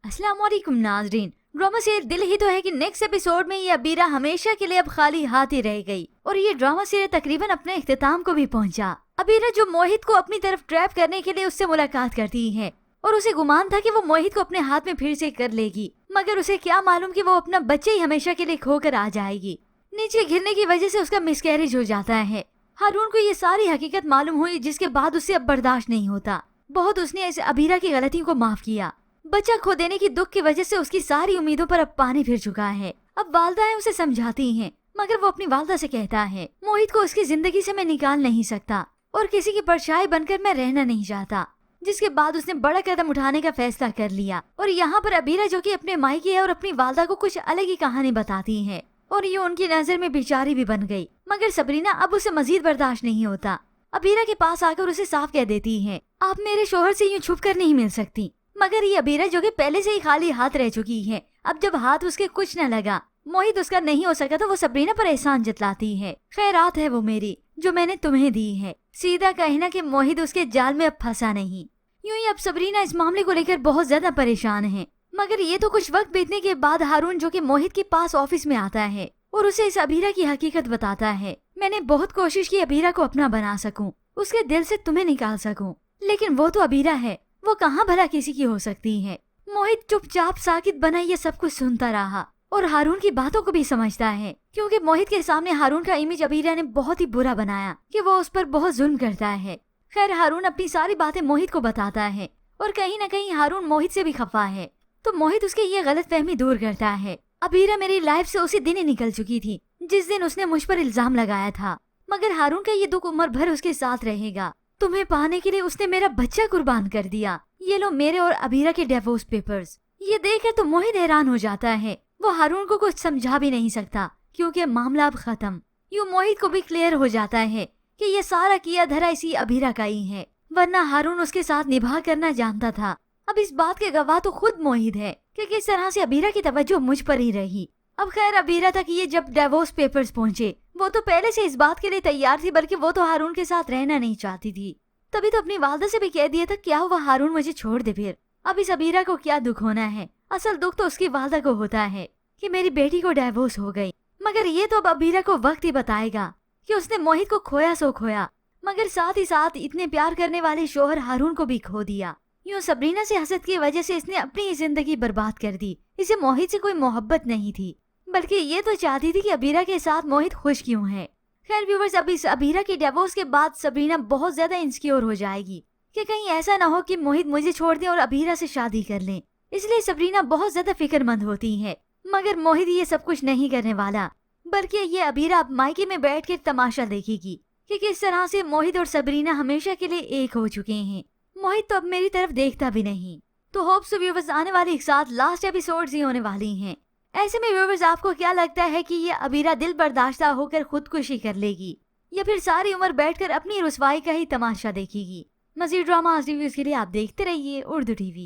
अस्सलाम वालेकुम नाजरीन। ड्रामा सीरियल दिल ही तो है कि नेक्स्ट एपिसोड में ये अबीरा हमेशा के लिए अब खाली हाथ ही रह गई और ये ड्रामा सीरियल तकरीबन अपने इख्तिताम को भी पहुंचा। अबीरा जो मोहित को अपनी तरफ ट्रैप करने के लिए उससे मुलाकात करती है और उसे गुमान था कि वो मोहित को अपने हाथ में फिर से कर लेगी, मगर उसे क्या मालूम कि वो अपना बच्चे ही हमेशा के लिए खोकर आ जाएगी। नीचे गिरने की वजह से उसका मिसकैरेज हो जाता है। हारून को ये सारी हकीकत मालूम हुई, जिसके बाद उसे अब बर्दाश्त नहीं होता। बहुत उसने इस अबीरा की गलतियों को माफ किया। बच्चा खो देने की दुख की वजह से उसकी सारी उम्मीदों पर अब पानी फिर चुका है। अब वालदाएं उसे समझाती हैं, मगर वो अपनी वालदा से कहता है मोहित को उसकी जिंदगी से मैं निकाल नहीं सकता और किसी की परछाई बनकर मैं रहना नहीं चाहता। जिसके बाद उसने बड़ा कदम उठाने का फैसला कर लिया और यहाँ पर अबीरा जो कि अपने मायके है और अपनी वालदा को कुछ अलग ही कहानी बताती है और ये उनकी नजर में बेचारी भी बन गई। मगर सबरीना अब उसे मजीद बर्दाश्त नहीं होता। अबीरा के पास आकर उसे साफ कह देती है आप मेरे शोहर से यूँ छुप कर नहीं मिल सकती। मगर ये अबीरा जो कि पहले से ही खाली हाथ रह चुकी है, अब जब हाथ उसके कुछ न लगा, मोहित उसका नहीं हो सका तो वो सबरीना पर एहसान जतलाती है। खैरात है वो मेरी जो मैंने तुम्हें दी है। सीधा कहना कि मोहित उसके जाल में अब फंसा नहीं। यूं ही अब सबरीना इस मामले को लेकर बहुत ज्यादा परेशान है। मगर ये तो कुछ वक्त बीतने के बाद हारून जो कि मोहित के पास ऑफिस में आता है और उसे इस अबीरा की हकीकत बताता है। मैंने बहुत कोशिश की अबीरा को अपना बना सकूं, उसके दिल से तुम्हें निकाल सकूं, लेकिन वो तो अबीरा है, वो कहाँ भला किसी की हो सकती है। मोहित चुपचाप साकित बना ये सब कुछ सुनता रहा और हारून की बातों को भी समझता है, क्योंकि मोहित के सामने हारून का इमेज अबीरा ने बहुत ही बुरा बनाया कि वो उस पर बहुत जुल्म करता है। खैर हारून अपनी सारी बातें मोहित को बताता है और कहीं न कहीं हारून मोहित से भी खफा है, तो मोहित उसके ये गलत फहमी दूर करता है। अबीरा मेरी लाइफ से उसी दिन ही निकल चुकी थी जिस दिन उसने मुझ पर इल्जाम लगाया था, मगर हारून का ये दुख उम्र भर उसके साथ रहेगा। तुम्हें पाने के लिए उसने मेरा बच्चा कुर्बान कर दिया। ये लो मेरे और अबीरा के डिवोर्स पेपर्स। ये देखकर तो मोहित हैरान हो जाता है। वो हारून को कुछ समझा भी नहीं सकता क्योंकि मामला अब खत्म। यूं मोहित को भी क्लियर हो जाता है कि ये सारा किया धरा इसी अबीरा का ही है, वरना हारून उसके साथ निभा करना जानता था। अब इस बात के गवाह तो खुद मोहित है कि किस तरह से अबीरा की तवज्जो मुझ पर ही रही। अब खैर अबीरा तक ये जब डिवोर्स पेपर्स पहुंचे, वो तो पहले से इस बात के लिए तैयार थी, बल्कि वो तो हारून के साथ रहना नहीं चाहती थी। तभी तो अपनी वालदा से भी कह दिया था क्या हुआ हारून मुझे छोड़ दे फिर। अब इस अबीरा को क्या दुख होना है, असल दुख तो उसकी वालदा को होता है कि मेरी बेटी को डिवोर्स हो गई। मगर ये तो अब अबीरा को वक्त ही बताएगा कि उसने मोहित को खोया सो खोया, मगर साथ ही साथ इतने प्यार करने वाले शोहर हारून को भी खो दिया। यूं सबरीना से हसद की वजह से इसने अपनी जिंदगी बर्बाद कर दी। इसे मोहित से कोई मोहब्बत नहीं थी, बल्कि ये तो चाहती थी कि अबीरा के साथ मोहित खुश क्यों है। खैर व्यूवर्स, अब इस अबीरा के डिवोर्स के बाद सबरीना बहुत ज्यादा इंसिक्योर हो जाएगी कि कहीं ऐसा ना हो कि मोहित मुझे छोड़ दे और अबीरा से शादी कर ले। इसलिए सबरीना बहुत ज्यादा फिक्रमंद होती है। मगर मोहित ये सब कुछ नहीं करने वाला, बल्कि ये अबीरा अब मायके में बैठकर तमाशा देखेगी कि किस तरह से मोहित और सबरीना हमेशा के लिए एक हो चुके हैं। मोहित तो अब मेरी तरफ देखता भी नहीं। तो होप्स व्यूवर्स आने वाले एक साथ लास्ट एपिसोड्स ही होने वाली हैं। ऐसे में व्यूवर्स आपको क्या लगता है कि ये अबीरा दिल बर्दाश्ता होकर खुदकुशी कर लेगी या फिर सारी उम्र बैठकर अपनी रुसवाई का ही तमाशा देखेगी? मज़ीद ड्रामा रिव्यूज के लिए आप देखते रहिए उर्दू टीवी।